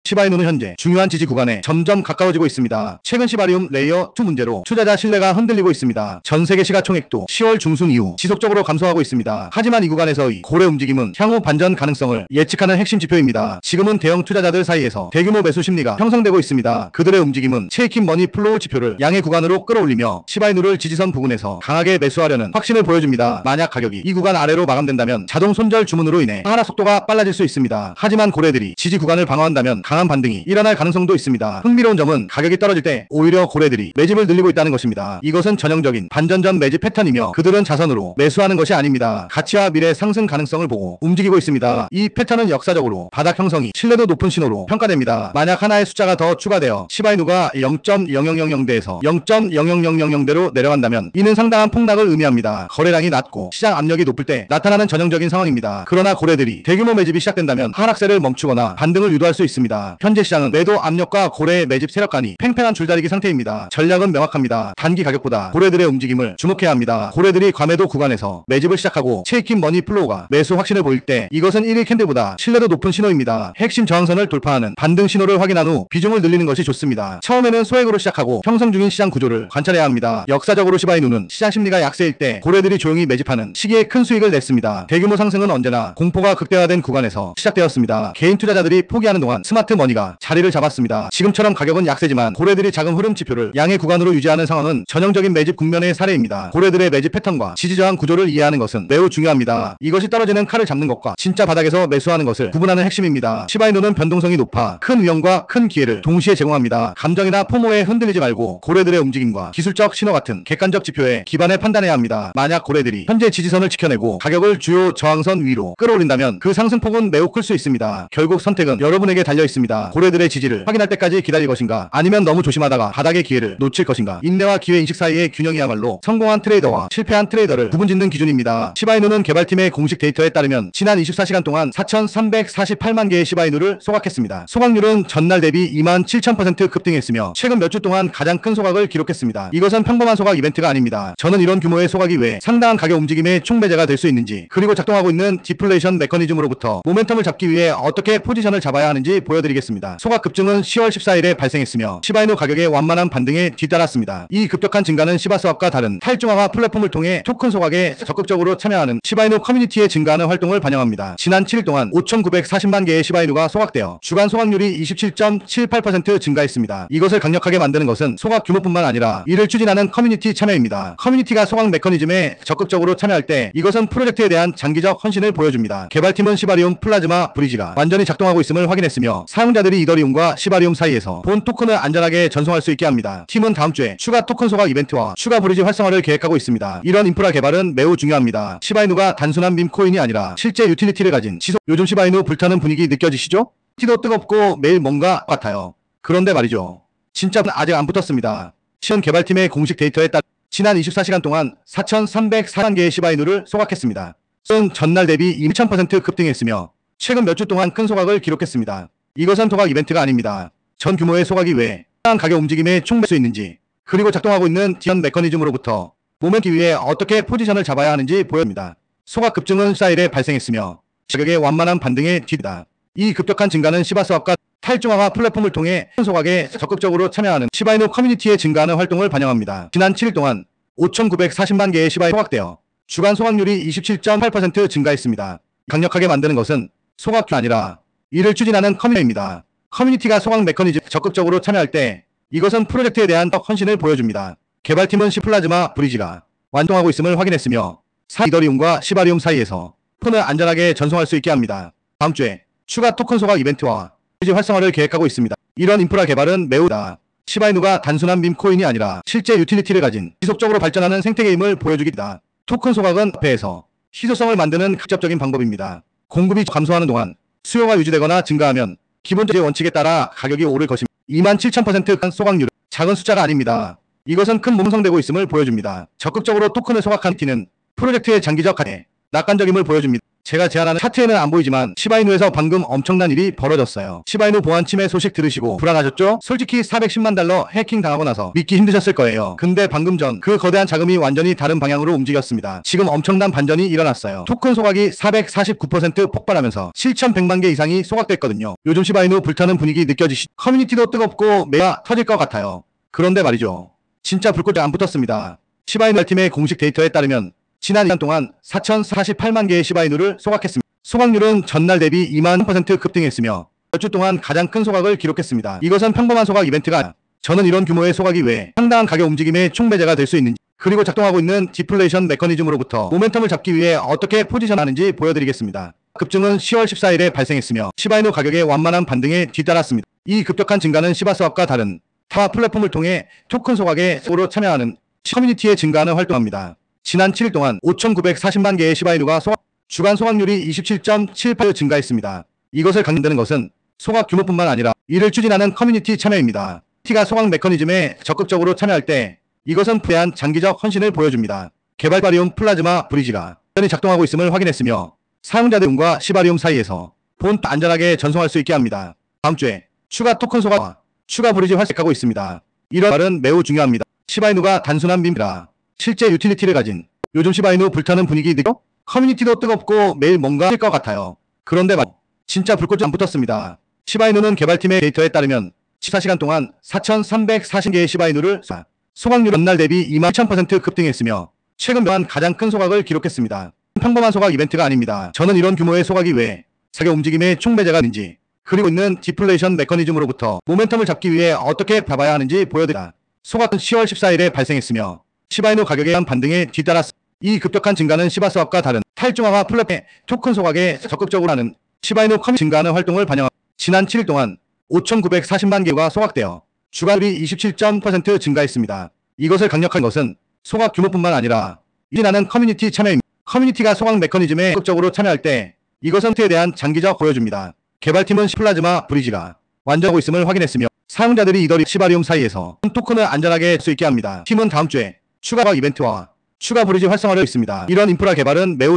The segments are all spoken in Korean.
시바이누는 현재 중요한 지지 구간에 점점 가까워지고 있습니다. 최근 시바리움 레이어 2 문제로 투자자 신뢰가 흔들리고 있습니다. 전세계 시가총액도 10월 중순 이후 지속적으로 감소하고 있습니다. 하지만 이 구간에서의 고래 움직임은 향후 반전 가능성을 예측하는 핵심 지표입니다. 지금은 대형 투자자들 사이에서 대규모 매수 심리가 형성되고 있습니다. 그들의 움직임은 체이킨 머니 플로우 지표를 양의 구간으로 끌어올리며 시바이누를 지지선 부근에서 강하게 매수하려는 확신을 보여줍니다. 만약 가격이 이 구간 아래로 마감된다면 자동 손절 주문으로 인해 하락 속도가 빨라질 수 있습니다. 하지만 고래들이 지지 구간을 방어한다면 강한 반등이 일어날 가능성도 있습니다. 흥미로운 점은 가격이 떨어질 때 오히려 고래들이 매집을 늘리고 있다는 것입니다. 이것은 전형적인 반전점 매집 패턴이며 그들은 자선으로 매수하는 것이 아닙니다. 가치와 미래 상승 가능성을 보고 움직이고 있습니다. 이 패턴은 역사적으로 바닥 형성이 신뢰도 높은 신호로 평가됩니다. 만약 하나의 숫자가 더 추가되어 시바이누가 0.0000대에서 0.00000대로 내려간다면 이는 상당한 폭락을 의미합니다. 거래량이 낮고 시장 압력이 높을 때 나타나는 전형적인 상황입니다. 그러나 고래들이 대규모 매집이 시작된다면 하락세를 멈추거나 반등을 유도할 수 있습니다. 현재 시장은 매도 압력과 고래의 매집 세력 간이 팽팽한 줄다리기 상태입니다. 전략은 명확합니다. 단기 가격보다 고래들의 움직임을 주목해야 합니다. 고래들이 과매도 구간에서 매집을 시작하고 체이킨 머니 플로우가 매수 확신을 보일 때 이것은 1일 캔들보다 신뢰도 높은 신호입니다. 핵심 저항선을 돌파하는 반등 신호를 확인한 후 비중을 늘리는 것이 좋습니다. 처음에는 소액으로 시작하고 형성 중인 시장 구조를 관찰해야 합니다. 역사적으로 시바이누는 시장 심리가 약세일 때 고래들이 조용히 매집하는 시기에 큰 수익을 냈습니다. 대규모 상승은 언제나 공포가 극대화된 구간에서 시작되었습니다. 개인 투자자들이 포기하는 동안 스마트 머니가 자리를 잡았습니다. 지금처럼 가격은 약세지만 고래들이 작은 흐름 지표를 양의 구간으로 유지하는 상황은 전형적인 매집 국면의 사례입니다. 고래들의 매집 패턴과 지지저항 구조를 이해하는 것은 매우 중요합니다. 이것이 떨어지는 칼을 잡는 것과 진짜 바닥에서 매수하는 것을 구분하는 핵심입니다. 시바이누는 변동성이 높아 큰 위험과 큰 기회를 동시에 제공합니다. 감정이나 포모에 흔들리지 말고 고래들의 움직임과 기술적 신호 같은 객관적 지표에 기반해 판단해야 합니다. 만약 고래들이 현재 지지선을 지켜내고 가격을 주요 저항선 위로 끌어올린다면 그 상승폭은 매우 클 수 있습니다. 결국 선택은 여러분에게 달려 있습니다. 고래들의 지지를 확인할 때까지 기다릴 것인가 아니면 너무 조심하다가 바닥의 기회를 놓칠 것인가. 인내와 기회 인식 사이의 균형이야말로 성공한 트레이더와 실패한 트레이더를 구분짓는 기준입니다. 시바이누는 개발팀의 공식 데이터에 따르면 지난 24시간 동안 4,348만 개의 시바이누를 소각했습니다. 소각률은 전날 대비 27,000% 급등했으며 최근 몇 주 동안 가장 큰 소각을 기록했습니다. 이것은 평범한 소각 이벤트가 아닙니다. 저는 이런 규모의 소각이 왜 상당한 가격 움직임의 촉매제가 될 수 있는지 그리고 작동하고 있는 디플레이션 메커니즘으로부터 모멘텀을 잡기 위해 어떻게 포지션을 잡아야 하는지 보여드리겠습니다. 소각 급증은 10월 14일에 발생했으며 시바이누 가격의 완만한 반등에 뒤따랐습니다. 이 급격한 증가는 시바스왑과 다른 탈중앙화 플랫폼을 통해 토큰 소각에 적극적으로 참여하는 시바이누 커뮤니티의 증가하는 활동을 반영합니다. 지난 7일 동안 5,940만 개의 시바이누가 소각되어 주간 소각률이 27.78% 증가했습니다. 이것을 강력하게 만드는 것은 소각 규모뿐만 아니라 이를 추진하는 커뮤니티 참여입니다. 커뮤니티가 소각 메커니즘에 적극적으로 참여할 때 이것은 프로젝트에 대한 장기적 헌신을 보여줍니다. 개발팀은 시바리움 플라즈마 브리지가 완전히 작동하고 있음을 확인했으며 사용자들이 이더리움과 시바리움 사이에서 본 토큰을 안전하게 전송할 수 있게 합니다. 팀은 다음 주에 추가 토큰 소각 이벤트와 추가 브리지 활성화를 계획하고 있습니다. 이런 인프라 개발은 매우 중요합니다. 시바이누가 단순한 밈코인이 아니라 실제 유틸리티를 가진 요즘 시바이누 불타는 분위기 느껴지시죠? 티도 뜨겁고 매일 뭔가 같아요. 그런데 말이죠. 진짜 아직 안 붙었습니다. 시연 개발팀의 공식 데이터에 따라 지난 24시간 동안 4,304만 개의 시바이누를 소각했습니다. 은 전날 대비 2,000% 급등했으며 최근 몇 주 동안 큰 소각을 기록했습니다. 이것은 소각 이벤트가 아닙니다. 전 규모의 소각이 왜 상당한 가격 움직임에 촉매할 수 있는지 그리고 작동하고 있는 지연 메커니즘으로부터 모멘텀 위에 어떻게 포지션을 잡아야 하는지 보여줍니다. 소각 급증은 14일에 발생했으며 가격의 완만한 반등에 뒤다. 이 급격한 증가는 시바스왑과 탈중앙화 플랫폼을 통해 소각에 적극적으로 참여하는 시바이누 커뮤니티의 증가하는 활동을 반영합니다. 지난 7일 동안 5,940만 개의 시바이누가 소각되어 주간 소각률이 27.8% 증가했습니다. 강력하게 만드는 것은 소각이 아니라 이를 추진하는 커뮤니티입니다. 커뮤니티가 소각 메커니즘 적극적으로 참여할 때 이것은 프로젝트에 대한 헌신을 보여줍니다. 개발팀은 시플라즈마 브리지가 완성하고 있음을 확인했으며 이더리움과 시바리움 사이에서 토큰을 안전하게 전송할 수 있게 합니다. 다음 주에 추가 토큰 소각 이벤트와 브리지 활성화를 계획하고 있습니다. 이런 인프라 개발은 매우 시바이누가 단순한 밈코인이 아니라 실제 유틸리티를 가진 지속적으로 발전하는 생태계임을 보여주기다. 토큰 소각은 화폐에서 희소성을 만드는 직접적인 방법입니다. 공급이 감소하는 동안 수요가 유지되거나 증가하면 기본적인 원칙에 따라 가격이 오를 것입니다. 27,000% 소각률은 작은 숫자가 아닙니다. 이것은 큰 몸성되고 있음을 보여줍니다. 적극적으로 토큰을 소각한 티는 프로젝트의 장기적 가치에 낙관적임을 보여줍니다. 제가 제안하는 차트에는 안 보이지만 시바이누에서 방금 엄청난 일이 벌어졌어요. 시바이누 보안 침해 소식 들으시고 불안하셨죠? 솔직히 410만 달러 해킹 당하고 나서 믿기 힘드셨을 거예요. 근데 방금 전 그 거대한 자금이 완전히 다른 방향으로 움직였습니다. 지금 엄청난 반전이 일어났어요. 토큰 소각이 449% 폭발하면서 7,100만 개 이상이 소각됐거든요. 요즘 시바이누 불타는 분위기 느껴지시? 커뮤니티도 뜨겁고 매가 터질 것 같아요. 그런데 말이죠. 진짜 불꽃이 안 붙었습니다. 시바이누 팀의 공식 데이터에 따르면 지난 2년 동안 4,048만 개의 시바이누를 소각했습니다. 소각률은 전날 대비 2만% 급등했으며 몇 주 동안 가장 큰 소각을 기록했습니다. 이것은 평범한 소각 이벤트가 아니라 저는 이런 규모의 소각이 왜 상당한 가격 움직임의 총매제가 될 수 있는지 그리고 작동하고 있는 디플레이션 메커니즘으로부터 모멘텀을 잡기 위해 어떻게 포지션하는지 보여드리겠습니다. 급증은 10월 14일에 발생했으며 시바이누 가격의 완만한 반등에 뒤따랐습니다. 이 급격한 증가는 시바스왑과 다른 타 플랫폼을 통해 토큰 소각에 으로 참여하는 커뮤니티에 증가하는 활동합니다. 지난 7일 동안 5,940만 개의 시바이누가 소각, 주간 소각률이 27.78% 증가했습니다. 이것을 강조되는 것은 소각 규모뿐만 아니라 이를 추진하는 커뮤니티 참여입니다. 티가 소각 메커니즘에 적극적으로 참여할 때 이것은 대한 장기적 헌신을 보여줍니다. 개발 바리움 플라즈마 브리지가 완전히 작동하고 있음을 확인했으며 사용자들과 시바리움 사이에서 본 안전하게 전송할 수 있게 합니다. 다음 주에 추가 토큰 소각과 추가 브리지 활색하고 있습니다. 이런 말은 매우 중요합니다. 시바이누가 단순한 밈이라 실제 유틸리티를 가진 요즘 시바이누 불타는 분위기 느껴? 커뮤니티도 뜨겁고 매일 뭔가 할 것 같아요. 그런데 진짜 불꽃이 안 붙었습니다. 시바이누는 개발팀의 데이터에 따르면 14시간 동안 4,340개의 시바이누를 소각률 전날 대비 2만 1,000% 급등했으며 최근 몇 년 가장 큰 소각을 기록했습니다. 평범한 소각 이벤트가 아닙니다. 저는 이런 규모의 소각이 왜 가격 움직임의 총매제가 있는지 그리고 있는 디플레이션 메커니즘으로부터 모멘텀을 잡기 위해 어떻게 잡아야 하는지 보여드립니다. 소각은 10월 14일에 발생했으며 시바이누 가격에 대한 반등에 뒤따랐습니다. 이 급격한 증가는 시바스왑과 다른 탈중앙화 플랫폼의 토큰 소각에 적극적으로 하는 시바이누 커뮤니티 증가하는 활동을 반영합니다. 지난 7일 동안 5,940만 개가 소각되어 주간율이 27% 증가했습니다. 이것을 강력한 것은 소각 규모뿐만 아니라 일어나는 커뮤니티 참여입니다. 커뮤니티가 소각 메커니즘에 적극적으로 참여할 때 이것은 에 대한 장기적 보여줍니다. 개발팀은 플라즈마 브리지가 완전하고 있음을 확인했으며 사용자들이 이더리 시바리움 사이에서 토큰을 안전하게 할 수 있게 합니다. 팀은 다음 주에 추가 이벤트와 추가 브리지 활성화를 있습니다. 이런 인프라 개발은 매우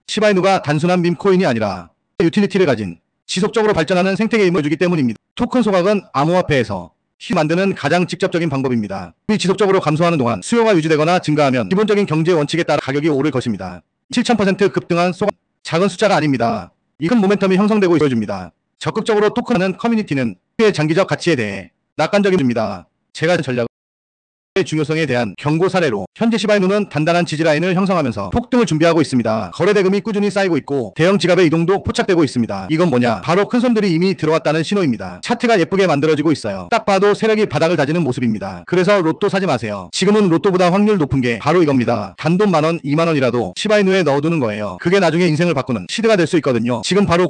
시바이누가 단순한 밈코인이 아니라 유틸리티를 가진 지속적으로 발전하는 생태계임을 보여주기 때문입니다. 토큰 소각은 암호화폐에서 힘 만드는 가장 직접적인 방법입니다. 이 지속적으로 감소하는 동안 수요가 유지되거나 증가하면 기본적인 경제 원칙에 따라 가격이 오를 것입니다. 7,000% 급등한 소각 작은 숫자가 아닙니다. 이 큰 모멘텀이 형성되고 보여줍니다. 적극적으로 토큰하는 커뮤니티는 의 장기적 가치에 대해 낙관적입니다. 제가 전략 의 중요성에 대한 경고 사례로 현재 시바이누는 단단한 지지라인을 형성하면서 폭등을 준비하고 있습니다. 거래대금이 꾸준히 쌓이고 있고 대형 지갑의 이동도 포착되고 있습니다. 이건 뭐냐? 바로 큰 손들이 이미 들어왔다는 신호입니다. 차트가 예쁘게 만들어지고 있어요. 딱 봐도 세력이 바닥을 다지는 모습입니다. 그래서 로또 사지 마세요. 지금은 로또보다 확률 높은 게 바로 이겁니다. 단돈 만원, 2만원이라도 시바이누에 넣어두는 거예요. 그게 나중에 인생을 바꾸는 시드가 될 수 있거든요. 지금 바로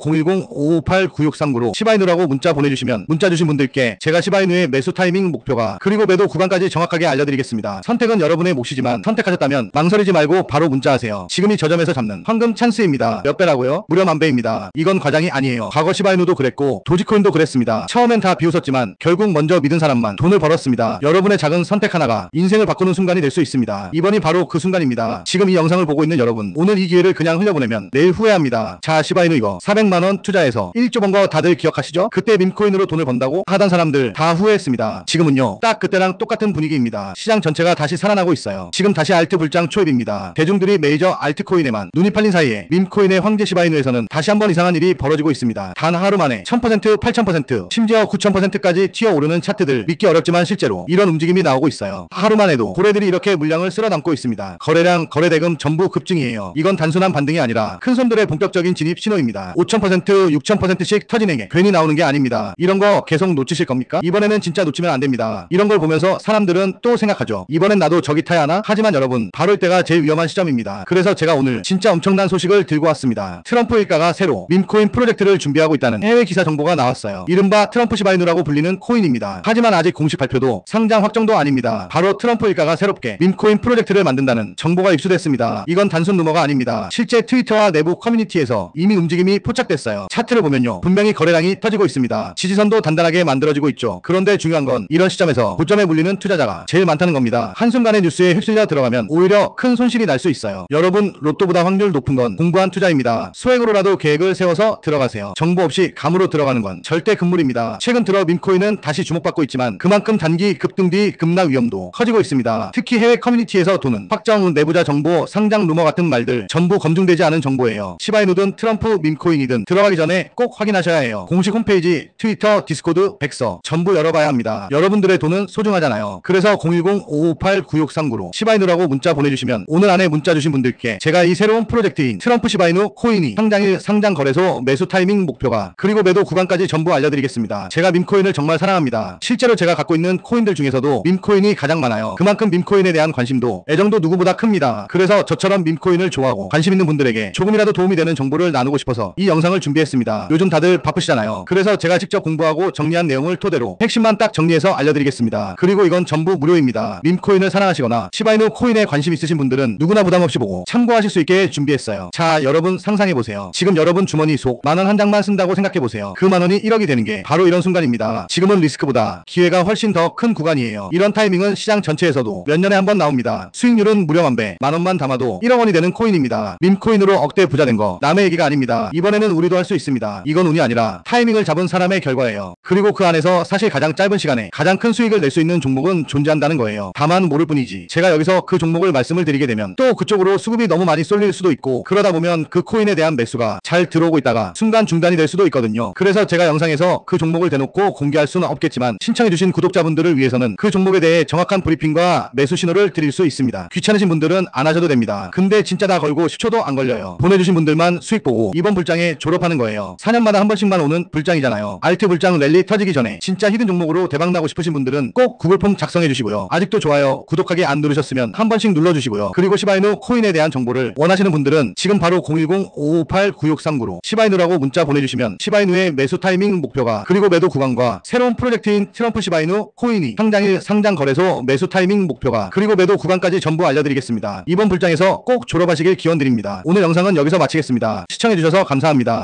010-558-9639로 시바이누라고 문자 보내주시면 문자 주신 분들께 제가 시바이누의 매수 타이밍 목표가 그리고 매도 구간까지 정확하게 알려드리겠습니다. 선택은 여러분의 몫이지만 선택하셨다면 망설이지 말고 바로 문자하세요. 지금이 저점에서 잡는 황금 찬스입니다. 몇 배라고요? 무려 10,000배입니다. 이건 과장이 아니에요. 과거 시바이누도 그랬고 도지코인도 그랬습니다. 처음엔 다 비웃었지만 결국 먼저 믿은 사람만 돈을 벌었습니다. 여러분의 작은 선택 하나가 인생을 바꾸는 순간이 될 수 있습니다. 이번이 바로 그 순간입니다. 지금 이 영상을 보고 있는 여러분, 오늘 이 기회를 그냥 흘려보내면 내일 후회합니다. 자, 시바이누 이거 400만원 투자해서 1조 번 거 다들 기억하시죠? 그때 밈코인으로 돈을 번다고 하던 사람들 다 후회했습니다. 지금은요, 딱 그때랑 똑같은 분위기입니다. 시장 전체가 다시 살아나고 있어요. 지금 다시 알트 불장 초입입니다. 대중들이 메이저 알트코인에만 눈이 팔린 사이에 밈코인의 황제 시바이누에서는 다시 한번 이상한 일이 벌어지고 있습니다. 단 하루 만에 1000%, 8000%, 심지어 9000%까지 튀어오르는 차트들 믿기 어렵지만 실제로 이런 움직임이 나오고 있어요. 하루만 해도 고래들이 이렇게 물량을 쓸어담고 있습니다. 거래량, 거래대금 전부 급증이에요. 이건 단순한 반등이 아니라 큰 손들의 본격적인 진입 신호입니다. 5000%, 6000%씩 터지는 게 괜히 나오는 게 아닙니다. 이런 거 계속 놓치실 겁니까? 이번에는 진짜 놓치면 안 됩니다. 이런 걸 보면서 사람들은 또 생각하죠. 이번엔 나도 저기 타야 하나? 하지만 여러분, 바로 이때가 제일 위험한 시점입니다. 그래서 제가 오늘 진짜 엄청난 소식을 들고 왔습니다. 트럼프 일가가 새로 밈코인 프로젝트를 준비하고 있다는 해외 기사 정보가 나왔어요. 이른바 트럼프 시바이누라고 불리는 코인입니다. 하지만 아직 공식 발표도 상장 확정도 아닙니다. 바로 트럼프 일가가 새롭게 밈코인 프로젝트를 만든다는 정보가 입수됐습니다. 이건 단순 루머가 아닙니다. 실제 트위터와 내부 커뮤니티에서 이미 움직임이 포착됐어요. 차트를 보면요, 분명히 거래량이 터지고 있습니다. 지지선도 단단하게 만들어지고 있죠. 그런데 중요한 건 이런 시점에서 고점에 물리는 투자자가 제일 제일 많다는 겁니다. 한순간에 뉴스에 휩쓸려 들어가면 오히려 큰 손실이 날 수 있어요. 여러분, 로또보다 확률 높은 건 공부한 투자입니다. 소액으로라도 계획을 세워서 들어가세요. 정보 없이 감으로 들어가는 건 절대 금물입니다. 최근 들어 밈코인은 다시 주목받고 있지만 그만큼 단기 급등 뒤 급락 위험도 커지고 있습니다. 특히 해외 커뮤니티에서 도는 확정 내부자 정보, 상장 루머 같은 말들 전부 검증되지 않은 정보예요. 시바이누든 트럼프 밈코인이든 들어가기 전에 꼭 확인하셔야 해요. 공식 홈페이지, 트위터, 디스코드, 백서 전부 열어봐야 합니다. 여러분들의 돈은 소중하잖아요. 그래서 010-558-9639로 시바이누라고 문자 보내주시면 오늘 안에 문자 주신 분들께 제가 이 새로운 프로젝트인 트럼프 시바이누 코인이 상장일 상장 거래소 매수 타이밍 목표가 그리고 매도 구간까지 전부 알려드리겠습니다. 제가 밈코인을 정말 사랑합니다. 실제로 제가 갖고 있는 코인들 중에서도 밈코인이 가장 많아요. 그만큼 밈코인에 대한 관심도 애정도 누구보다 큽니다. 그래서 저처럼 밈코인을 좋아하고 관심 있는 분들에게 조금이라도 도움이 되는 정보를 나누고 싶어서 이 영상을 준비했습니다. 요즘 다들 바쁘시잖아요. 그래서 제가 직접 공부하고 정리한 내용을 토대로 핵심만 딱 정리해서 알려드리겠습니다. 그리고 이건 전부 무료입니다. 밈코인을 사랑하시거나 시바이누 코인에 관심 있으신 분들은 누구나 부담없이 보고 참고하실 수 있게 준비했어요. 자, 여러분 상상해보세요. 지금 여러분 주머니 속 만원 한 장만 쓴다고 생각해보세요. 그 만원이 1억이 되는 게 바로 이런 순간입니다. 지금은 리스크보다 기회가 훨씬 더 큰 구간이에요. 이런 타이밍은 시장 전체에서도 몇 년에 한 번 나옵니다. 수익률은 무려 만배, 만원만 담아도 1억 원이 되는 코인입니다. 밈코인으로 억대 부자 된 거 남의 얘기가 아닙니다. 이번에는 우리도 할 수 있습니다. 이건 운이 아니라 타이밍을 잡은 사람의 결과예요. 그리고 그 안에서 사실 가장 짧은 시간에 가장 큰 수익을 낼 수 있는 종목은 존재한다는 거예요. 다만 모를 뿐이지. 제가 여기서 그 종목을 말씀을 드리게 되면 또 그쪽으로 수급이 너무 많이 쏠릴 수도 있고 그러다 보면 그 코인에 대한 매수가 잘 들어오고 있다가 순간 중단이 될 수도 있거든요. 그래서 제가 영상에서 그 종목을 대놓고 공개할 수는 없겠지만 신청해주신 구독자분들을 위해서는 그 종목에 대해 정확한 브리핑과 매수 신호를 드릴 수 있습니다. 귀찮으신 분들은 안 하셔도 됩니다. 근데 진짜 다 걸고 10초도 안 걸려요. 보내주신 분들만 수익 보고 이번 불장에 졸업하는 거예요. 4년마다 한 번씩만 오는 불장이잖아요. 알트 불장 랠리 터지기 전에 진짜 히든 종목으로 대박나고 싶으신 분들은 꼭 구글 폼 작성해주시고요. 아직도 좋아요, 구독하기 안 누르셨으면 한 번씩 눌러주시고요. 그리고 시바이누 코인에 대한 정보를 원하시는 분들은 지금 바로 010-558-9639로 시바이누라고 문자 보내주시면 시바이누의 매수 타이밍 목표가 그리고 매도 구간과 새로운 프로젝트인 트럼프 시바이누 코인이 상장일 상장 거래소 매수 타이밍 목표가 그리고 매도 구간까지 전부 알려드리겠습니다. 이번 불장에서 꼭 졸업하시길 기원드립니다. 오늘 영상은 여기서 마치겠습니다. 시청해주셔서 감사합니다.